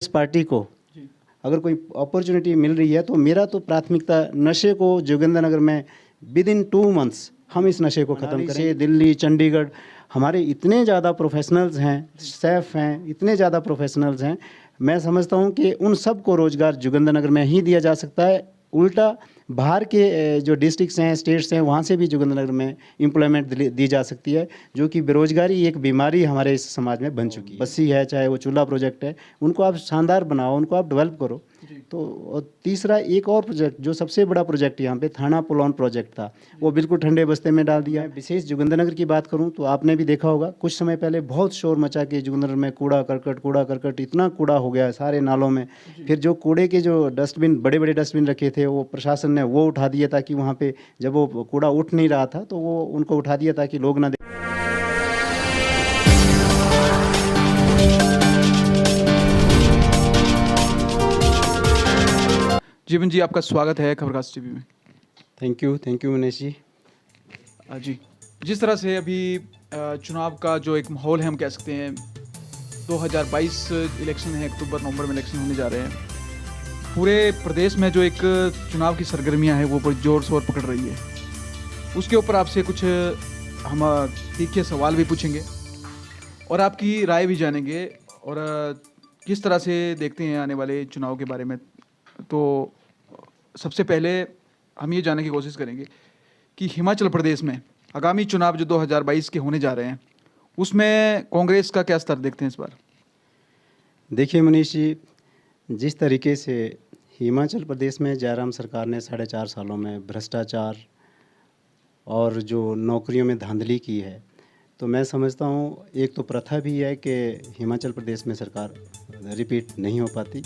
इस पार्टी को अगर कोई अपॉर्चुनिटी मिल रही है तो मेरा तो प्राथमिकता नशे को जोगिंद्रनगर में विद इन 2 मंथ्स हम इस नशे को ख़त्म करें। दिल्ली, चंडीगढ़, हमारे इतने ज़्यादा प्रोफेशनल्स हैं, सेफ हैं, इतने ज़्यादा प्रोफेशनल्स हैं, मैं समझता हूं कि उन सब को रोज़गार जोगिंद्रनगर में ही दिया जा सकता है। उल्टा बाहर के जो डिस्ट्रिक्ट्स हैं, स्टेट्स हैं, वहाँ से भी जोगिंद्रनगर में एम्प्लॉयमेंट दी जा सकती है, जो कि बेरोजगारी एक बीमारी हमारे इस समाज में बन चुकी है। बस्सी है, चाहे वो चूल्हा प्रोजेक्ट है, उनको आप शानदार बनाओ, उनको आप डेवलप करो। तो और तीसरा एक और प्रोजेक्ट जो सबसे बड़ा प्रोजेक्ट यहाँ पे थाना पुलौन प्रोजेक्ट था, वो बिल्कुल ठंडे बस्ते में डाल दिया। विशेष जोगिंद्रनगर की बात करूँ तो आपने भी देखा होगा, कुछ समय पहले बहुत शोर मचा के जोगिंद्रनगर में कूड़ा करकट इतना कूड़ा हो गया सारे नालों में। फिर जो कूड़े के जो डस्टबिन, बड़े बड़े डस्टबिन रखे थे, वो प्रशासन ने वो उठा दिया ताकि वहाँ पे जब वो कूड़ा उठ नहीं रहा था तो वो उनको उठा दिया ताकि लोग ना। जीवन जी, आपका स्वागत है खबरकास्ट टीवी में। Thank you Manish ji. जी, जिस तरह से अभी चुनाव का जो एक माहौल है, हम कह सकते हैं 2022 इलेक्शन है, अक्टूबर-नवंबर में इलेक्शन होने जा रहे हैं। पूरे प्रदेश में जो एक चुनाव की सरगर्मियां हैं वो बड़ी ज़ोर शोर पकड़ रही है। उसके ऊपर आपसे कुछ हम तीखे सवाल भी पूछेंगे और आपकी राय भी जानेंगे और किस तरह से देखते हैं आने वाले चुनाव के बारे में। तो सबसे पहले हम ये जानने की कोशिश करेंगे कि हिमाचल प्रदेश में आगामी चुनाव जो 2022 के होने जा रहे हैं, उसमें कांग्रेस का क्या स्तर देखते हैं इस बार? देखिए मनीष जी, जिस तरीके से हिमाचल प्रदेश में जयराम सरकार ने 4.5 सालों में भ्रष्टाचार और जो नौकरियों में धांधली की है, तो मैं समझता हूँ एक तो प्रथा भी है कि हिमाचल प्रदेश में सरकार रिपीट नहीं हो पाती,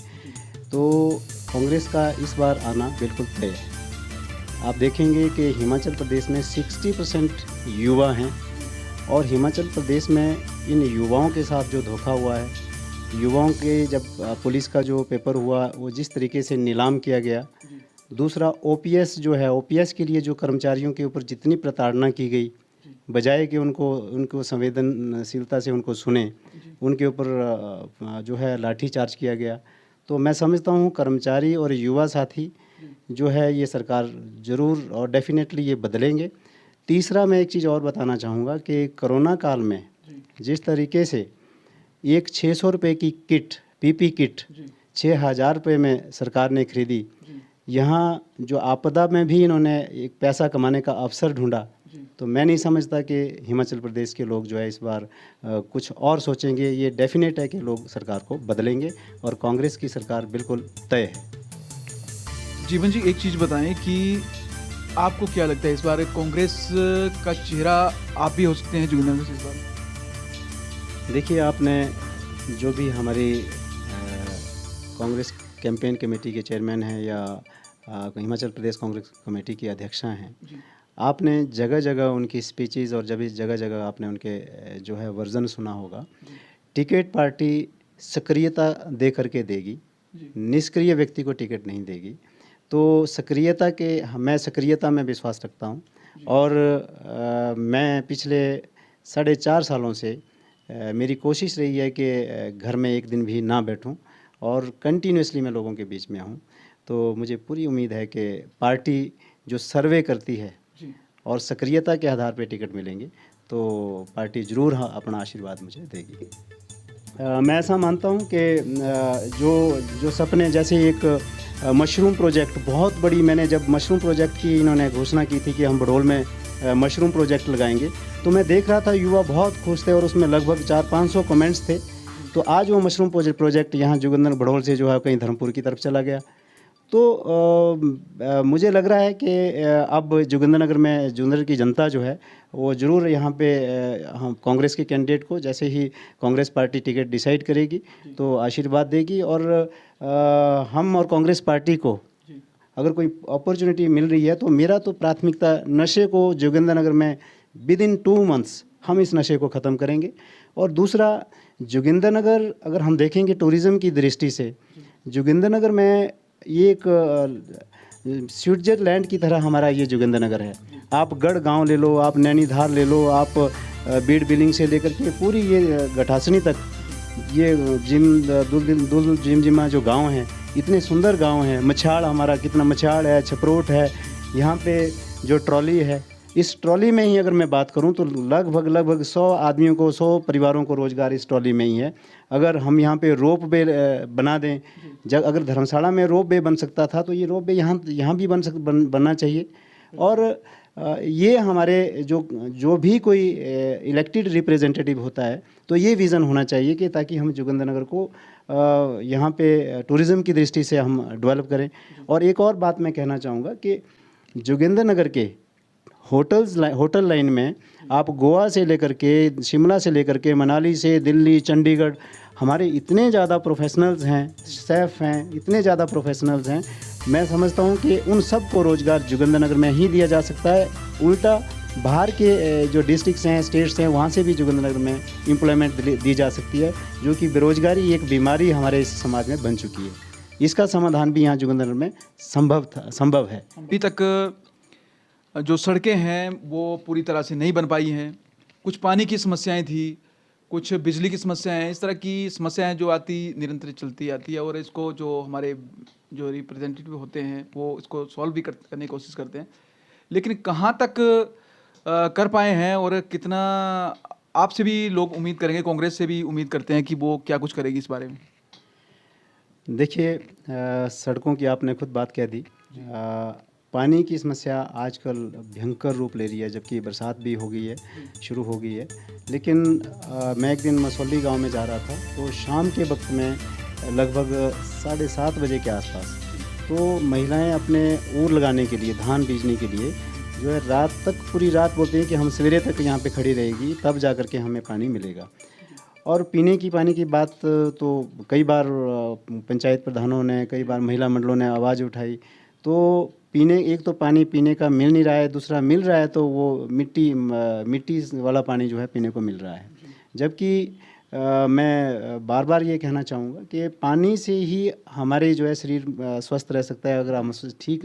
तो कांग्रेस का इस बार आना बिल्कुल तय है। आप देखेंगे कि हिमाचल प्रदेश में 60% युवा हैं और हिमाचल प्रदेश में इन युवाओं के साथ जो धोखा हुआ है, युवाओं के जब पुलिस का जो पेपर हुआ वो जिस तरीके से नीलाम किया गया। दूसरा ओपीएस जो है, ओपीएस के लिए जो कर्मचारियों के ऊपर जितनी प्रताड़ना की गई, बजाय कि उनको संवेदनशीलता से उनको सुने, उनके ऊपर जो है लाठीचार्ज किया गया। तो मैं समझता हूँ कर्मचारी और युवा साथी जो है ये सरकार ज़रूर और डेफिनेटली ये बदलेंगे। तीसरा मैं एक चीज़ और बताना चाहूँगा कि कोरोना काल में जिस तरीके से एक 600 रुपये की किट, पीपी किट 6,000 रुपये में सरकार ने खरीदी। यहाँ जो आपदा में भी इन्होंने एक पैसा कमाने का अवसर ढूंढा, तो मैं नहीं समझता कि हिमाचल प्रदेश के लोग जो है इस बार कुछ और सोचेंगे। ये डेफिनेट है कि लोग सरकार को बदलेंगे और कांग्रेस की सरकार बिल्कुल तय है। जीवन जी, एक चीज़ बताएं कि आपको क्या लगता है इस बार कांग्रेस का चेहरा आप भी हो सकते हैं जोगिंद्रनगर से इस बार? देखिए, आपने जो भी हमारी कांग्रेस कैंपेन कमेटी के चेयरमैन हैं या हिमाचल प्रदेश कांग्रेस कमेटी की अध्यक्षा हैं, आपने जगह जगह उनकी स्पीचेस और जगह जगह आपने उनके जो है वर्जन सुना होगा। टिकट पार्टी सक्रियता दे करके देगी, निष्क्रिय व्यक्ति को टिकट नहीं देगी। तो मैं सक्रियता में विश्वास रखता हूँ और मैं पिछले 4.5 सालों से मेरी कोशिश रही है कि घर में एक दिन भी ना बैठूं और कंटिन्यूसली मैं लोगों के बीच में हूँ। तो मुझे पूरी उम्मीद है कि पार्टी जो सर्वे करती है और सक्रियता के आधार पर टिकट मिलेंगे तो पार्टी ज़रूर अपना आशीर्वाद मुझे देगी। मैं ऐसा मानता हूँ कि जो सपने, जैसे एक मशरूम प्रोजेक्ट बहुत बड़ी, मैंने जब मशरूम प्रोजेक्ट की इन्होंने घोषणा की थी कि हम बड़ोल में मशरूम प्रोजेक्ट लगाएंगे, तो मैं देख रहा था युवा बहुत खुश थे और उसमें लगभग 400-500 कमेंट्स थे। तो आज वो मशरूम प्रोजेक्ट यहाँ जोगिंद्रनगर बड़ोल से जो है कहीं धर्मपुर की तरफ चला गया। तो मुझे लग रहा है कि अब जोगिंद्रनगर की जनता जो है वो ज़रूर यहाँ पे हम कांग्रेस के कैंडिडेट को, जैसे ही कांग्रेस पार्टी टिकट डिसाइड करेगी तो आशीर्वाद देगी। और हम और कांग्रेस पार्टी को अगर कोई अपॉर्चुनिटी मिल रही है तो मेरा तो प्राथमिकता नशे को जोगिंद्रनगर में विद इन 2 मंथ्स हम इस नशे को ख़त्म करेंगे। और दूसरा, जोगिंद्रनगर अगर हम देखेंगे टूरिज़्म की दृष्टि से, जोगिंद्रनगर में ये एक स्विट्ज़रलैंड की तरह हमारा ये जोगिंद्रनगर है। आप गढ़ गांव ले लो, आप नैनीधार ले लो, आप बीड़ बिलिंग से लेकर के पूरी ये गठासनी तक ये दुल जिमजिमा जो गांव हैं, इतने सुंदर गांव हैं। मछाड़ हमारा कितना मछाड़ है, छपरोट है, यहाँ पे जो ट्रॉली है, इस ट्रॉली में ही अगर मैं बात करूं तो लगभग 100 आदमियों को, 100 परिवारों को रोज़गार इस ट्रॉली में ही है। अगर हम यहाँ पे रोप वे बना दें, जब अगर धर्मशाला में रोप वे बन सकता था तो ये रोप वे यहाँ भी बनना चाहिए। और ये हमारे जो भी कोई इलेक्टेड रिप्रेजेंटेटिव होता है तो ये विज़न होना चाहिए कि ताकि हम जोगिंद्रनगर को यहाँ पे टूरिज़्म की दृष्टि से हम डेवलप करें। और एक और बात मैं कहना चाहूँगा कि जोगिंद्रनगर के होटल लाइन में आप गोवा से लेकर के, शिमला से लेकर के, मनाली से दिल्ली, चंडीगढ़, हमारे इतने ज़्यादा प्रोफेशनल्स हैं, शेफ़ हैं, इतने ज़्यादा प्रोफेशनल्स हैं। मैं समझता हूं कि उन सब को रोज़गार जोगिंद्रनगर में ही दिया जा सकता है। उल्टा बाहर के जो डिस्ट्रिक्ट्स हैं, स्टेट्स हैं, वहाँ से भी जोगिंद्रनगर में एम्प्लॉयमेंट दी जा सकती है, जो कि बेरोज़गारी एक बीमारी हमारे इस समाज में बन चुकी है। इसका समाधान भी यहाँ जोगिंद्रनगर में संभव है। अभी तक जो सड़कें हैं वो पूरी तरह से नहीं बन पाई हैं, कुछ पानी की समस्याएं थी, कुछ बिजली की समस्याएं हैं, इस तरह की समस्याएं जो आती निरंतर चलती आती है। और इसको जो हमारे जो रिप्रेजेंटेटिव होते हैं वो इसको सॉल्व भी करने की कोशिश करते हैं, लेकिन कहाँ तक कर पाए हैं और कितना आपसे भी लोग उम्मीद करेंगे, कांग्रेस से भी उम्मीद करते हैं कि वो क्या कुछ करेगी इस बारे में? देखिए, सड़कों की आपने खुद बात कह दी। पानी की समस्या आजकल भयंकर रूप ले रही है, जबकि बरसात भी हो गई है, शुरू हो गई है। लेकिन मैं एक दिन मसौली गांव में जा रहा था तो शाम के वक्त में लगभग 7:30 बजे के आसपास तो महिलाएं अपने ऊर लगाने के लिए, धान बीजने के लिए जो है रात तक, पूरी रात बोलती हैं कि हम सवेरे तक यहाँ पे खड़ी रहेगी, तब जा कर के हमें पानी मिलेगा। और पीने की पानी की बात तो कई बार पंचायत प्रधानों ने, कई बार महिला मंडलों ने आवाज़ उठाई। तो एक तो पानी पीने का मिल नहीं रहा है, दूसरा मिल रहा है तो वो मिट्टी वाला पानी जो है पीने को मिल रहा है। जबकि मैं बार बार ये कहना चाहूँगा कि पानी से ही हमारे जो है शरीर स्वस्थ रह सकता है। अगर हम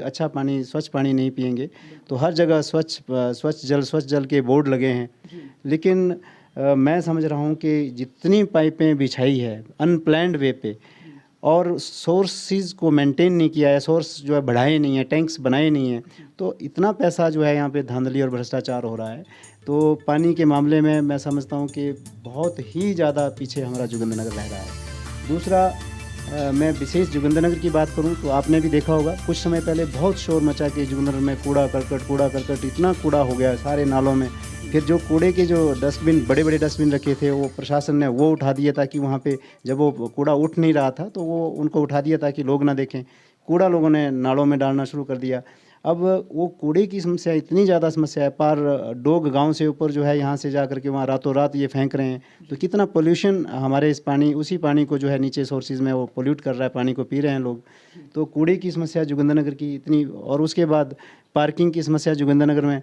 अच्छा पानी, स्वच्छ पानी नहीं पिएंगे तो हर जगह स्वच्छ जल के बोर्ड लगे हैं, लेकिन मैं समझ रहा हूँ कि जितनी पाइपें बिछाई है अनप्लैन्ड वे पे और सोर्सेज को मेंटेन नहीं किया है, सोर्स जो है बढ़ाए नहीं है, टैंक्स बनाए नहीं हैं, तो इतना पैसा जो है यहाँ पे धांधली और भ्रष्टाचार हो रहा है। तो पानी के मामले में मैं समझता हूँ कि बहुत ही ज़्यादा पीछे हमारा जोगिंद्रनगर रह रहा है। दूसरा, मैं विशेष जोगिंद्रनगर की बात करूँ तो आपने भी देखा होगा, कुछ समय पहले बहुत शोर मचा कि जोगिंद्रनगर में कूड़ा करकट इतना कूड़ा हो गया सारे नालों में। फिर जो कूड़े के जो डस्टबिन, बड़े बड़े डस्टबिन रखे थे, वो प्रशासन ने वो उठा दिया ताकि वहाँ पे जब वो कूड़ा उठ नहीं रहा था तो वो उनको उठा दिया ताकि लोग ना देखें। कूड़ा लोगों ने नालों में डालना शुरू कर दिया। अब वो कूड़े की समस्या इतनी ज़्यादा समस्या है, पार डोग गांव से ऊपर जो है यहाँ से जा कर के वहाँ रातों रात ये फेंक रहे हैं, तो कितना पोल्यूशन हमारे इस पानी, उसी पानी को जो है नीचे सोर्सेज में वो पोल्यूट कर रहा है, पानी को पी रहे हैं लोग। तो कूड़े की समस्या जोगिंद्रनगर की इतनी, और उसके बाद पार्किंग की समस्या जोगिंद्रनगर में।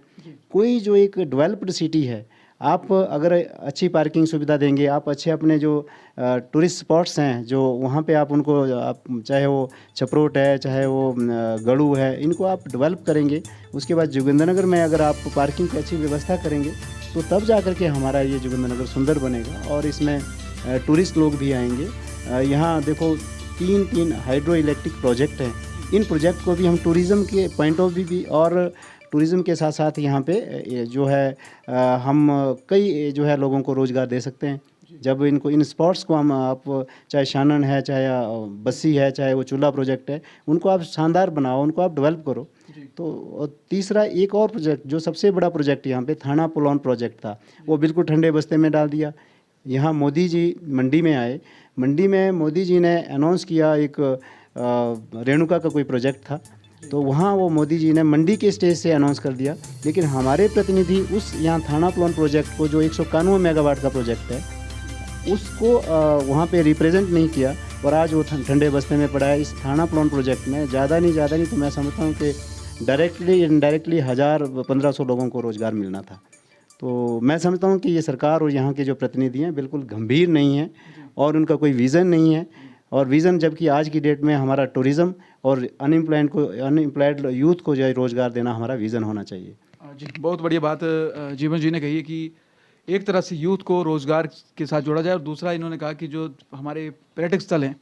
कोई जो एक डेवलप्ड सिटी है, आप अगर अच्छी पार्किंग सुविधा देंगे, आप अच्छे अपने जो टूरिस्ट स्पॉट्स हैं जो वहाँ पे आप उनको, आप चाहे वो छपरोट है, चाहे वो गड़ू है, इनको आप डेवलप करेंगे, उसके बाद जोगिंद्रनगर में अगर आप पार्किंग की अच्छी व्यवस्था करेंगे तो तब जा कर के हमारा ये जोगिंद्रनगर सुंदर बनेगा और इसमें टूरिस्ट लोग भी आएंगे। यहाँ देखो 3 हाइड्रो इलेक्ट्रिक प्रोजेक्ट हैं, इन प्रोजेक्ट को भी हम टूरिज़्म के पॉइंट ऑफ व्यू भी और टूरिज़्म के साथ साथ यहाँ पे जो है हम कई जो है लोगों को रोज़गार दे सकते हैं। जब इन स्पॉट्स को हम, आप चाहे शानन है, चाहे बस्सी है, चाहे वो चूल्हा प्रोजेक्ट है, उनको आप शानदार बनाओ, उनको आप डेवलप करो। तो तीसरा एक और प्रोजेक्ट, जो सबसे बड़ा प्रोजेक्ट यहाँ पे थाना पुलौन प्रोजेक्ट था, वो बिल्कुल ठंडे बस्ते में डाल दिया। यहाँ मोदी जी मंडी में आए, मंडी में मोदी जी ने अनाउंस किया, एक रेणुका का कोई प्रोजेक्ट था, तो वहाँ वो मोदी जी ने मंडी के स्टेज से अनाउंस कर दिया। लेकिन हमारे प्रतिनिधि उस यहाँ थाना प्लॉन प्रोजेक्ट को, जो 191 मेगावाट का प्रोजेक्ट है, उसको वहाँ पे रिप्रेजेंट नहीं किया और आज वो ठंडे बस्ते में पड़ा है। इस थाना प्लॉन प्रोजेक्ट में ज़्यादा नहीं तो मैं समझता हूँ कि डायरेक्टली इनडायरेक्टली 1000-1500 लोगों को रोज़गार मिलना था। तो मैं समझता हूँ कि ये सरकार और यहाँ के जो प्रतिनिधि हैं बिल्कुल गंभीर नहीं हैं और उनका कोई विज़न नहीं है। और विज़न, जबकि आज की डेट में हमारा टूरिज़्म और अनएम्प्लॉयड यूथ को जो है रोज़गार देना हमारा विज़न होना चाहिए। जी, बहुत बढ़िया बात जीवन जी ने कही है कि एक तरह से यूथ को रोज़गार के साथ जोड़ा जाए, और दूसरा इन्होंने कहा कि जो हमारे पर्यटक स्थल हैं,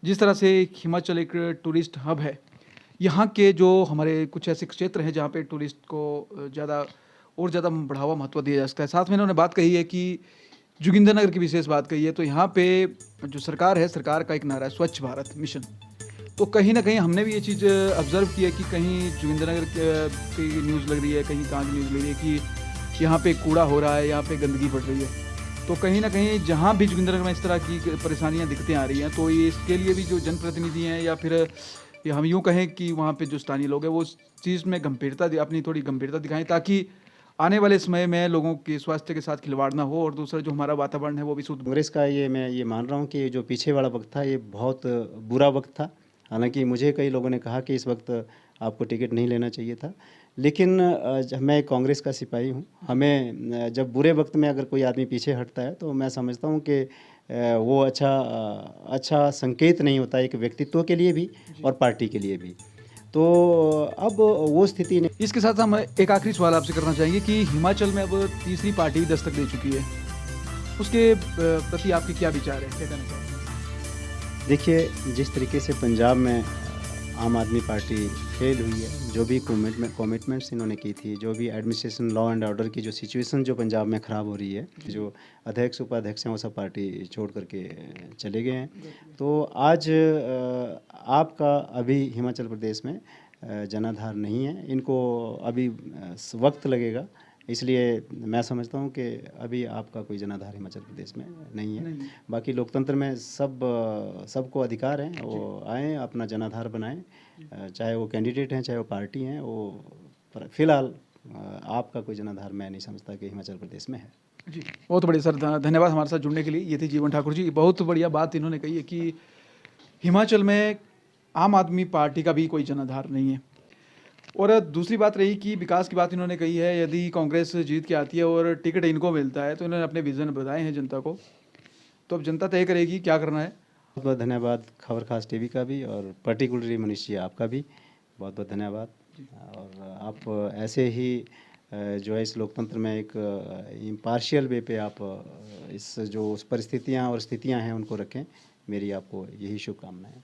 जिस तरह से हिमाचल एक टूरिस्ट हब है, यहाँ के जो हमारे कुछ ऐसे क्षेत्र हैं जहाँ पे टूरिस्ट को ज़्यादा बढ़ावा महत्व दिया जा सकता है। साथ में इन्होंने बात कही है कि जोगिंद्रनगर की विशेष बात कही है, तो यहाँ पे जो सरकार है, सरकार का एक नारा है स्वच्छ भारत मिशन। तो कहीं ना कहीं हमने भी ये चीज़ ऑब्जर्व की है कि कहीं जोगिंद्रनगर की न्यूज़ लग रही है, कहीं कहाँ की न्यूज़ लग रही है कि यहाँ पे कूड़ा हो रहा है, यहाँ पे गंदगी बढ़ रही है। तो कहीं ना कहीं जहाँ भी जोगिंद्रनगर में इस तरह की परेशानियाँ दिक्कतें आ रही हैं, तो ये इसके लिए भी जो जनप्रतिनिधि हैं, या फिर या हम यूँ कहें कि वहाँ पे जो स्थानीय लोग हैं, वो उस चीज़ में अपनी थोड़ी गंभीरता दिखाएं, ताकि आने वाले समय में लोगों के स्वास्थ्य के साथ खिलवाड़ ना हो, और दूसरा जो हमारा वातावरण है वो भी शुद्ध। कांग्रेस का मैं ये मान रहा हूँ कि जो पीछे वाला वक्त था ये बहुत बुरा वक्त था। हालांकि मुझे कई लोगों ने कहा कि इस वक्त आपको टिकट नहीं लेना चाहिए था, लेकिन मैं कांग्रेस का सिपाही हूँ। हमें जब बुरे वक्त में अगर कोई आदमी पीछे हटता है तो मैं समझता हूँ कि वो अच्छा संकेत नहीं होता एक व्यक्तित्व के लिए भी और पार्टी के लिए भी। तो अब वो स्थिति नहीं। इसके साथ हम एक आखिरी सवाल आपसे करना चाहेंगे कि हिमाचल में अब तीसरी पार्टी दस्तक दे चुकी है, उसके प्रति आपके क्या विचार है, क्या कहना चाहेंगे? देखिए, जिस तरीके से पंजाब में आम आदमी पार्टी फेल हुई है, जो भी कमिटमेंट्स इन्होंने की थी, जो भी एडमिनिस्ट्रेशन लॉ एंड ऑर्डर की जो सिचुएशन जो पंजाब में ख़राब हो रही है, जो अध्यक्ष उपाध्यक्ष हैं वो सब पार्टी छोड़ करके चले गए हैं। तो आज आपका अभी हिमाचल प्रदेश में जनाधार नहीं है, इनको अभी वक्त लगेगा। इसलिए मैं समझता हूँ कि अभी आपका कोई जनाधार हिमाचल प्रदेश में नहीं है। बाकी लोकतंत्र में सबको अधिकार हैं, वो आएँ अपना जनाधार बनाएं, चाहे वो कैंडिडेट हैं चाहे वो पार्टी हैं। वो फिलहाल आपका कोई जनाधार मैं नहीं समझता कि हिमाचल प्रदेश में है। जी, बहुत बढ़िया सर, धन्यवाद हमारे साथ जुड़ने के लिए। ये थे जीवन ठाकुर जी। बहुत बढ़िया बात इन्होंने कही है कि हिमाचल में आम आदमी पार्टी का भी कोई जनाधार नहीं है। और दूसरी बात रही कि विकास की बात इन्होंने कही है, यदि कांग्रेस जीत के आती है और टिकट इनको मिलता है तो इन्होंने अपने विजन बताए हैं जनता को, तो अब जनता तय करेगी क्या करना है। बहुत बहुत धन्यवाद खबर खास टीवी का भी, और पर्टिकुलरली मनीष जी आपका भी बहुत बहुत धन्यवाद। और आप ऐसे ही जो है इस लोकतंत्र में एक इम्पार्शियल वे पे आप इस जो परिस्थितियाँ और स्थितियाँ हैं उनको रखें। मेरी आपको यही शुभकामनाएं।